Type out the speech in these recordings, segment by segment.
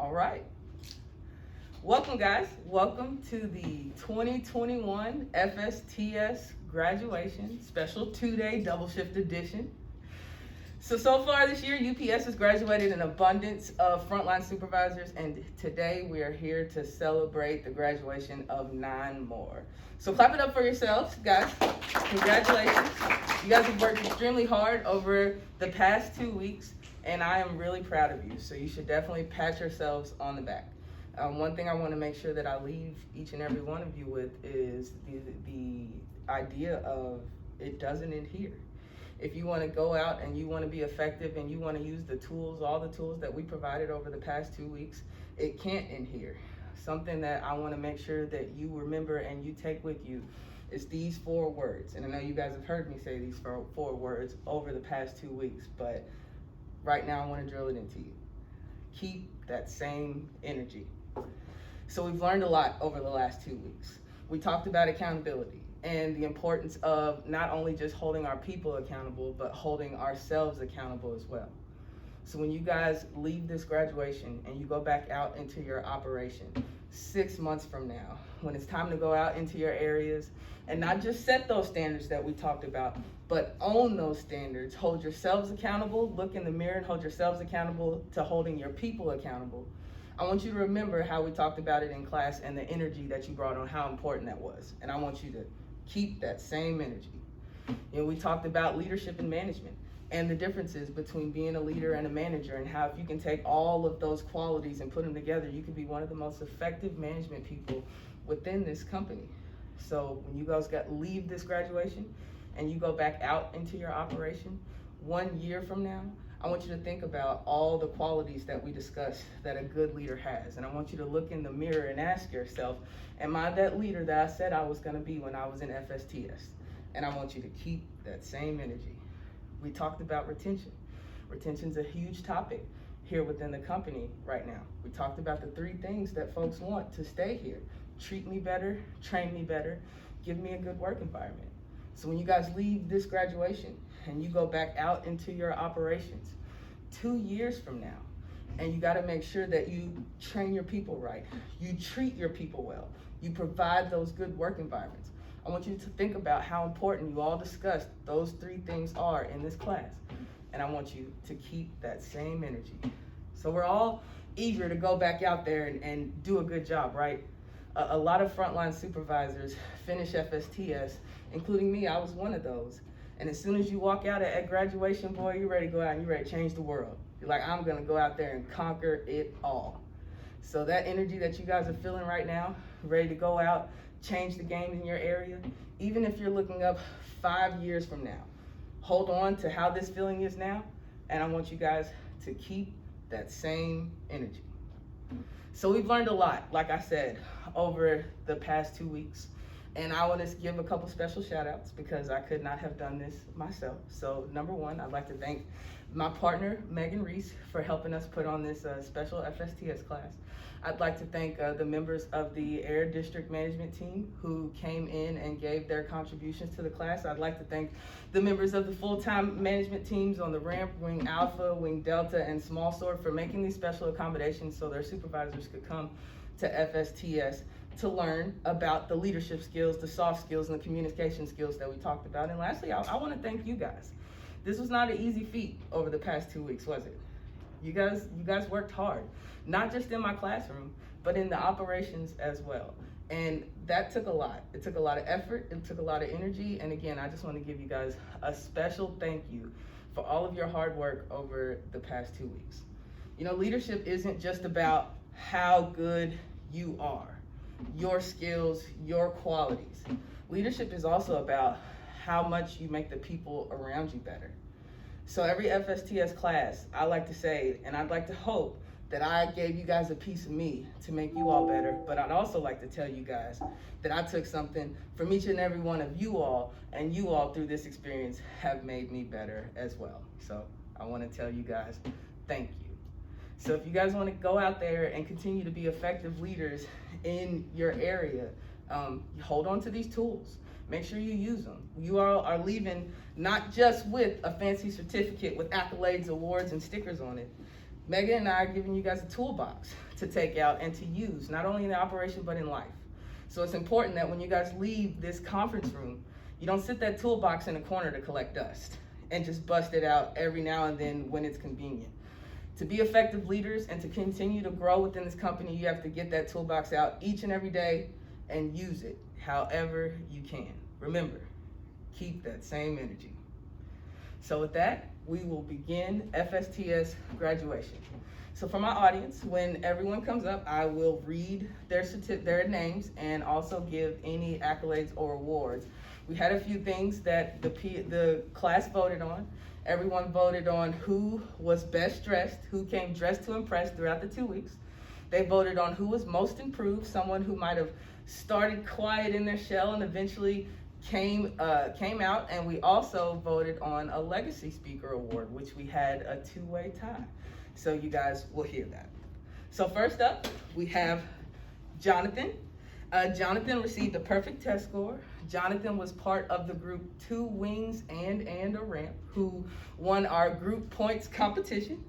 All right. Welcome, guys. Welcome to the 2021 FSTS graduation special 2-day double shift edition. So far this year, UPS has graduated an abundance of frontline supervisors, and today we are here to celebrate the graduation of 9 more. So clap it up for yourselves, guys. Congratulations. You guys have worked extremely hard over the past 2 weeks, and I am really proud of you. So you should definitely pat yourselves on the back. One thing I want to make sure that I leave each and every one of you with is the idea of it doesn't end here. If you want to go out and you want to be effective and you want to use the tools, all the tools that we provided over the past 2 weeks, it can't end here. Something that I want to make sure that you remember and you take with you is these 4 words. And I know you guys have heard me say these 4 words over the past 2 weeks, but right now I want to drill it into you. Keep that same energy. So we've learned a lot over the last 2 weeks. We talked about accountability and the importance of not only just holding our people accountable, but holding ourselves accountable as well. So when you guys leave this graduation and you go back out into your operation 6 months from now, when it's time to go out into your areas and not just set those standards that we talked about, but own those standards, hold yourselves accountable, look in the mirror and hold yourselves accountable to holding your people accountable. I want you to remember how we talked about it in class and the energy that you brought on, how important that was. And I want you to keep that same energy. We talked about leadership and management and the differences between being a leader and a manager, and how if you can take all of those qualities and put them together, you can be one of the most effective management people within this company. So when you guys leave this graduation and you go back out into your operation 1 year from now, I want you to think about all the qualities that we discussed that a good leader has. And I want you to look in the mirror and ask yourself, am I that leader that I said I was going to be when I was in FSTS? And I want you to keep that same energy. We talked about retention. Retention's a huge topic here within the company right now. We talked about the 3 things that folks want to stay here. Treat me better, train me better, give me a good work environment. So when you guys leave this graduation and you go back out into your operations 2 years from now, and you got to make sure that you train your people right, you treat your people well, you provide those good work environments. I want you to think about how important you all discussed those 3 things are in this class. And I want you to keep that same energy. So we're all eager to go back out there and do a good job, right? A lot of frontline supervisors finish FSTS, including me. I was one of those. And as soon as you walk out at graduation, boy, you're ready to go out and you're ready to change the world. You're like, I'm going to go out there and conquer it all. So that energy that you guys are feeling right now, ready to go out, change the game in your area, even if you're looking up 5 years from now, hold on to how this feeling is now, and I want you guys to keep that same energy. So we've learned a lot, like I said, over the past 2 weeks. And I want to give a couple special shout outs because I could not have done this myself. So number 1, I'd like to thank my partner, Megan Reese, for helping us put on this special FSTS class. I'd like to thank the members of the Air District Management Team who came in and gave their contributions to the class. I'd like to thank the members of the full-time management teams on the ramp, Wing Alpha, Wing Delta, and Small Sword for making these special accommodations so their supervisors could come to FSTS to learn about the leadership skills, the soft skills, and the communication skills that we talked about. And lastly, I want to thank you guys. This was not an easy feat over the past 2 weeks, was it? You guys worked hard, not just in my classroom, but in the operations as well. And that took a lot. It took a lot of effort, it took a lot of energy. And again, I just want to give you guys a special thank you for all of your hard work over the past 2 weeks. You know, leadership isn't just about how good you are, your skills, your qualities. Leadership is also about how much you make the people around you better. So every FSTS class, I like to say, and I'd like to hope that I gave you guys a piece of me to make you all better, but I'd also like to tell you guys that I took something from each and every one of you all, and you all through this experience have made me better as well. So I want to tell you guys, thank you. So if you guys want to go out there and continue to be effective leaders in your area, hold on to these tools. Make sure you use them. You all are leaving not just with a fancy certificate with accolades, awards, and stickers on it. Megan and I are giving you guys a toolbox to take out and to use, not only in the operation, but in life. So it's important that when you guys leave this conference room, you don't sit that toolbox in the corner to collect dust and just bust it out every now and then when it's convenient. To be effective leaders and to continue to grow within this company, you have to get that toolbox out each and every day and use it however you can. Remember, keep that same energy. So with that, we will begin FSTS graduation. So for my audience, when everyone comes up, I will read their names and also give any accolades or awards. We had a few things that the class voted on. Everyone voted on who was best dressed, who came dressed to impress throughout the 2 weeks. They voted on who was most improved, someone who might have started quiet in their shell and eventually came out, and we also voted on a legacy speaker award, which we had a two-way tie. So you guys will hear that. So first up, we have Jonathan. Jonathan received a perfect test score. Jonathan was part of the group 2 Wings and a Ramp, who won our group points competition.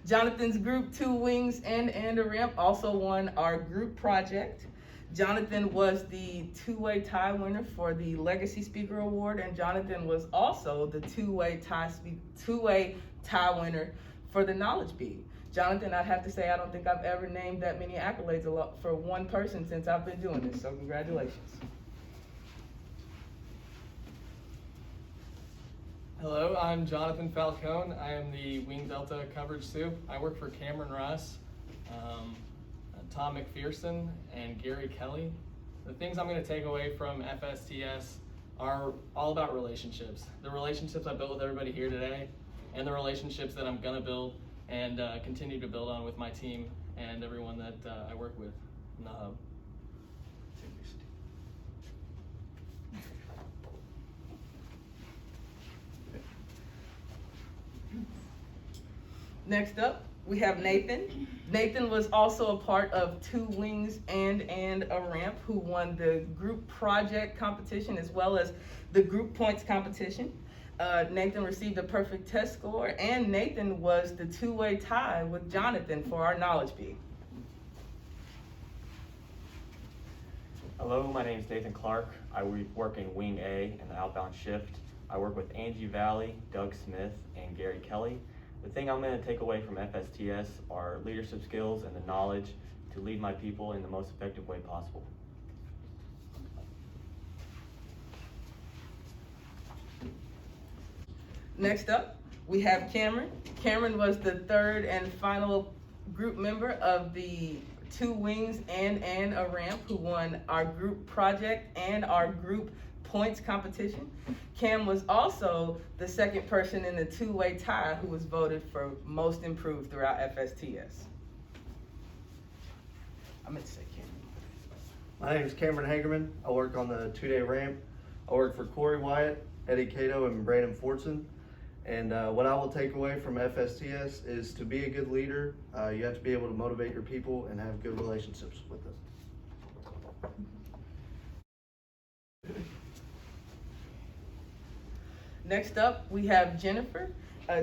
Jonathan's group 2 Wings and a Ramp also won our group project. Jonathan was the two-way tie winner for the Legacy Speaker Award, and Jonathan was also the two-way tie winner for the Knowledge Bead. Jonathan, I'd have to say I don't think I've ever named that many accolades for one person since I've been doing this, so congratulations. Hello, I'm Jonathan Falcone. I am the Wing Delta coverage soup. I work for Cameron Russ, Tom McPherson, and Gary Kelly. The things I'm going to take away from FSTS are all about relationships. The relationships I built with everybody here today, and the relationships that I'm going to build and continue to build on with my team and everyone that I work with in the hub. Next up, we have Nathan. Nathan was also a part of 2 Wings and a Ramp, who won the group project competition as well as the group points competition. Nathan received a perfect test score, and Nathan was the two-way tie with Jonathan for our Knowledge Bead. Hello, my name is Nathan Clark. I work in Wing A in the outbound shift. I work with Angie Valley, Doug Smith, and Gary Kelly. The thing I'm going to take away from FSTS are leadership skills and the knowledge to lead my people in the most effective way possible. Next up, we have Cameron. Cameron was the third and final group member of the 2 Wings and a Ramp, who won our group project and our group points competition. Cam was also the second person in the two-way tie who was voted for most improved throughout FSTS. I meant to say Cameron. My name is Cameron Hagerman. I work on the 2-day ramp. I work for Corey Wyatt, Eddie Cato, and Brandon Fortson. And what I will take away from FSTS is to be a good leader, you have to be able to motivate your people and have good relationships with them. Next up, we have Jennifer.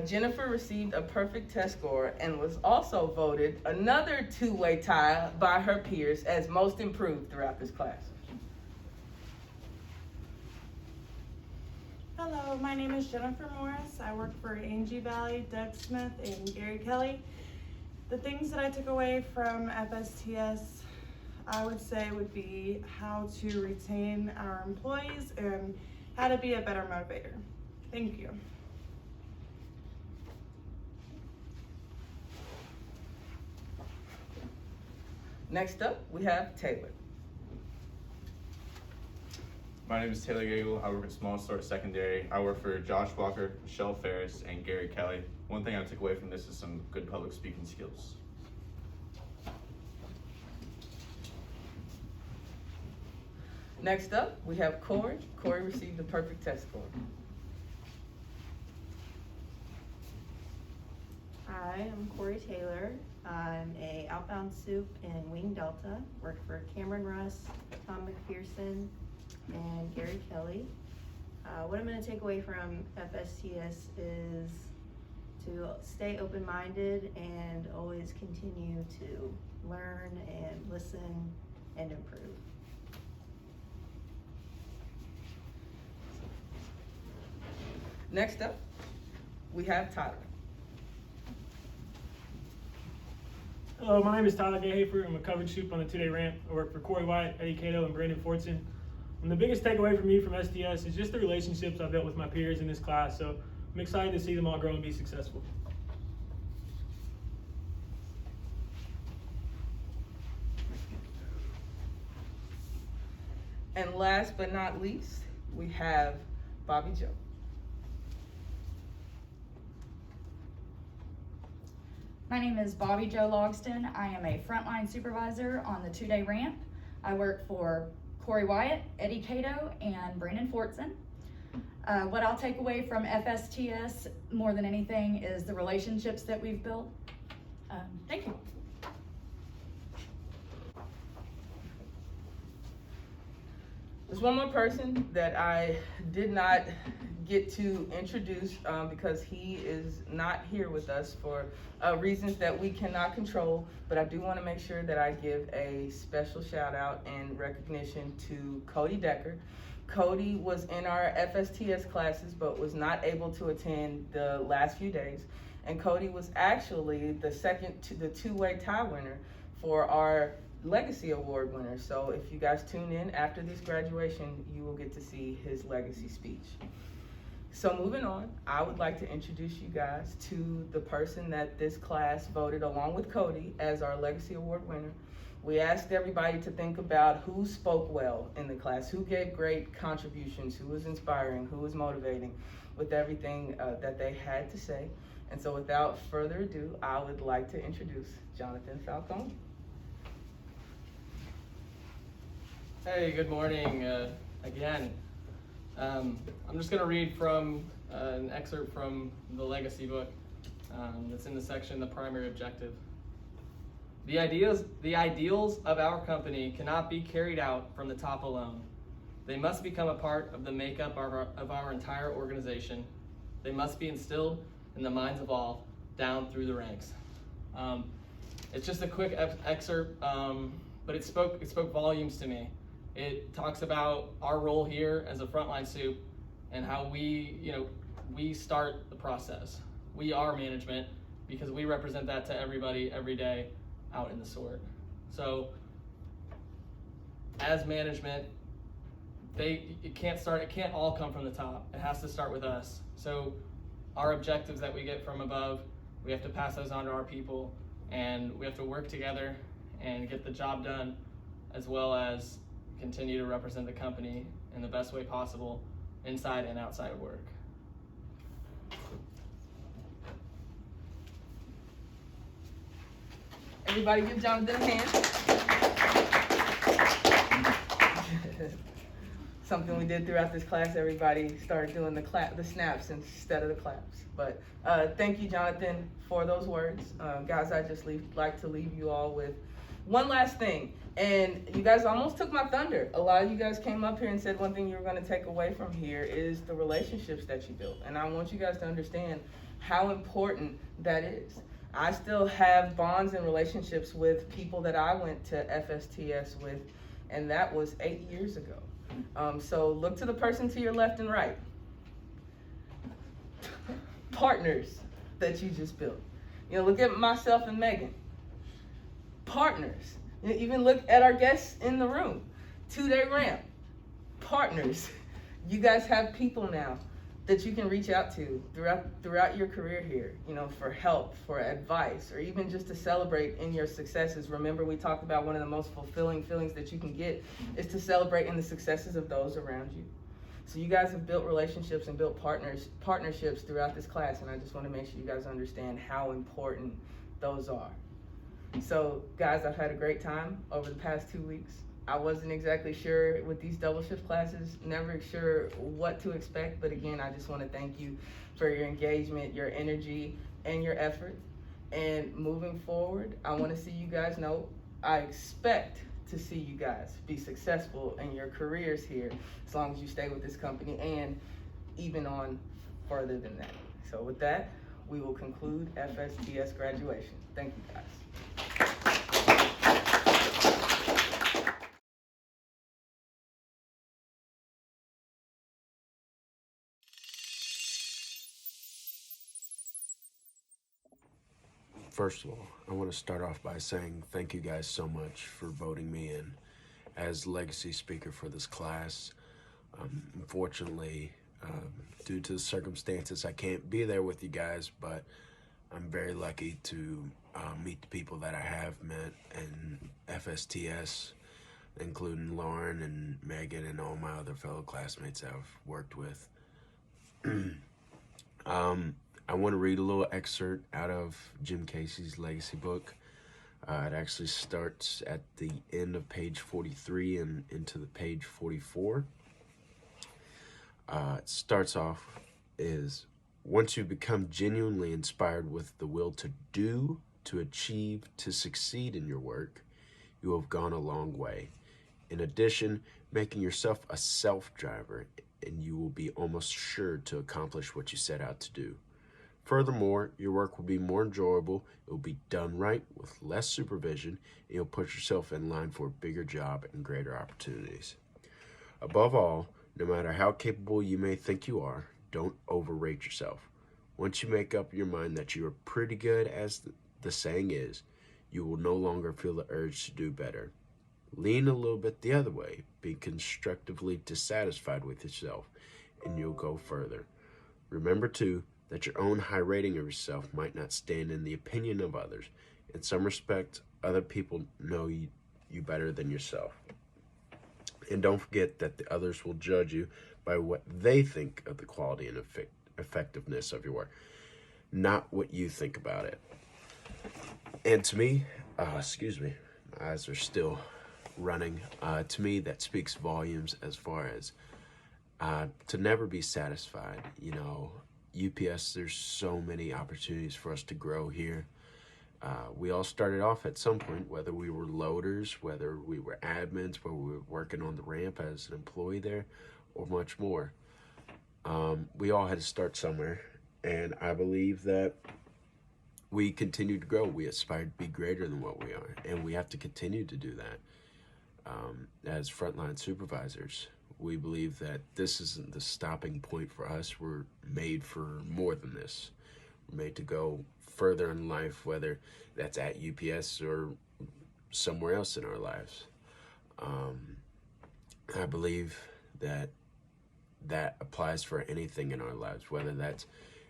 Jennifer received a perfect test score and was also voted another two-way tie by her peers as most improved throughout this class. Hello, my name is Jennifer Morris. I work for Angie Valley, Doug Smith, and Gary Kelly. The things that I took away from FSTS, I would say would be how to retain our employees and how to be a better motivator. Thank you. Next up, we have Taylor. My name is Taylor Gagel. I work at Small Sort Secondary. I work for Josh Walker, Michelle Ferris, and Gary Kelly. One thing I took away from this is some good public speaking skills. Next up, we have Corey. Corey received the perfect test score. Hi, I'm Corey Taylor. I'm a outbound soup in Wing Delta. Work for Cameron Russ, Tom McPherson, and Gary Kelly. What I'm going to take away from FSTS is to stay open-minded and always continue to learn and listen and improve. Next up, we have Tyler. Hello, my name is Tyler Gahafer. I'm a coverage soup on the two-day ramp. I work for Corey Wyatt, Eddie Cato, and Brandon Fortson. And the biggest takeaway for me from STS is just the relationships I've built with my peers in this class. So I'm excited to see them all grow and be successful. And last but not least, we have Bobby Joe. My name is Bobby Joe Logston. I am a frontline supervisor on the two-day ramp. I work for Corey Wyatt, Eddie Cato, and Brandon Fortson. What I'll take away from FSTS more than anything is the relationships that we've built. Thank you. There's one more person that I did not get to introduce because he is not here with us for reasons that we cannot control, but I do want to make sure that I give a special shout out and recognition to Cody Decker. Cody was in our FSTS classes but was not able to attend the last few days, and Cody was actually the two-way tie winner for our Legacy Award winner. So if you guys tune in after this graduation, you will get to see his legacy speech. So moving on, I would like to introduce you guys to the person that this class voted along with Cody as our Legacy Award winner. We asked everybody to think about who spoke well in the class, who gave great contributions, who was inspiring, who was motivating with everything that they had to say. And so without further ado, I would like to introduce Jonathan Falcone. Hey, good morning again. I'm just going to read from an excerpt from the Legacy book that's in the section, The Primary Objective. The ideals of our company cannot be carried out from the top alone. They must become a part of the makeup of our entire organization. They must be instilled in the minds of all, down through the ranks. It's just a quick excerpt, but it spoke volumes to me. It talks about our role here as a frontline soup and how we start the process. We are management because we represent that to everybody every day out in the sort. So as management, it can't all come from the top. It has to start with us. So our objectives that we get from above, we have to pass those on to our people, and we have to work together and get the job done, as well as continue to represent the company in the best way possible, inside and outside of work. Everybody give Jonathan a hand. Something we did throughout this class, everybody started doing the snaps instead of the claps. But thank you, Jonathan, for those words. Guys, I just like to leave you all with one last thing. And you guys almost took my thunder. A lot of you guys came up here and said one thing you were going to take away from here is the relationships that you built. And I want you guys to understand how important that is. I still have bonds and relationships with people that I went to FSTS with, and that was 8 years ago. So look to the person to your left and right. Partners that you just built. Look at myself and Megan. Partners. Even look at our guests in the room. Two-day ramp. Partners. You guys have people now that you can reach out to throughout your career here, for help, for advice, or even just to celebrate in your successes. Remember, we talked about one of the most fulfilling feelings that you can get is to celebrate in the successes of those around you. So you guys have built relationships and built partnerships throughout this class, and I just want to make sure you guys understand how important those are. So guys, I've had a great time over the past 2 weeks. I wasn't exactly sure with these double shift classes, never sure what to expect, but again, I just want to thank you for your engagement, your energy, and your effort. And moving forward, I want to see you guys know I expect to see you guys be successful in your careers here as long as you stay with this company and even on further than that. So with that, we will conclude FSTS graduation. Thank you, guys. First of all, I want to start off by saying thank you guys so much for voting me in as legacy speaker for this class. Unfortunately, due to the circumstances, I can't be there with you guys, but I'm very lucky to meet the people that I have met in FSTS, including Lauren and Megan and all my other fellow classmates I've worked with. I want to read a little excerpt out of Jim Casey's legacy book. It actually starts at the end of page 43 and into the page 44. It starts off is, once you become genuinely inspired with the will to do, to achieve, to succeed in your work, you have gone a long way. In addition, making yourself a self-driver, and you will be almost sure to accomplish what you set out to do. Furthermore, your work will be more enjoyable, it will be done right with less supervision, and you'll put yourself in line for a bigger job and greater opportunities. Above all, no matter how capable you may think you are, don't overrate yourself. Once you make up your mind that you are pretty good, as the saying is, you will no longer feel the urge to do better. Lean a little bit the other way, be constructively dissatisfied with yourself, and you'll go further. Remember, too, that your own high rating of yourself might not stand in the opinion of others. In some respect, other people know you better than yourself. And don't forget that the others will judge you by what they think of the quality and effectiveness of your work, not what you think about it. And to me, excuse me, my eyes are still running. To me, that speaks volumes as far as to never be satisfied. You know, UPS, there's so many opportunities for us to grow here. We all started off at some point, whether we were loaders, whether we were admins, whether we were working on the ramp as an employee there, or much more. We all had to start somewhere, and I believe that we continue to grow. We aspire to be greater than what we are, and we have to continue to do that. As frontline supervisors, we believe that this isn't the stopping point for us. We're made for more than this. We're made to go further in life, whether that's at UPS or somewhere else in our lives. I believe that applies for anything in our lives, whether that's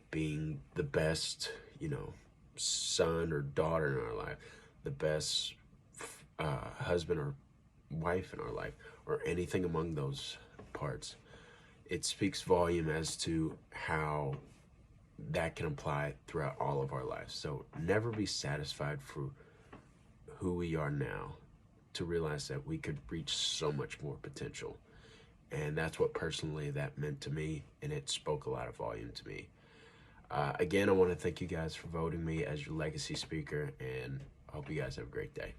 being the best, son or daughter in our life, the best husband or wife in our life, or anything among those parts. It speaks volume as to how that can apply throughout all of our lives. So never be satisfied for who we are now, to realize that we could reach so much more potential. And that's what personally that meant to me, and it spoke a lot of volume to me. Again, I want to thank you guys for voting me as your legacy speaker, and I hope you guys have a great day.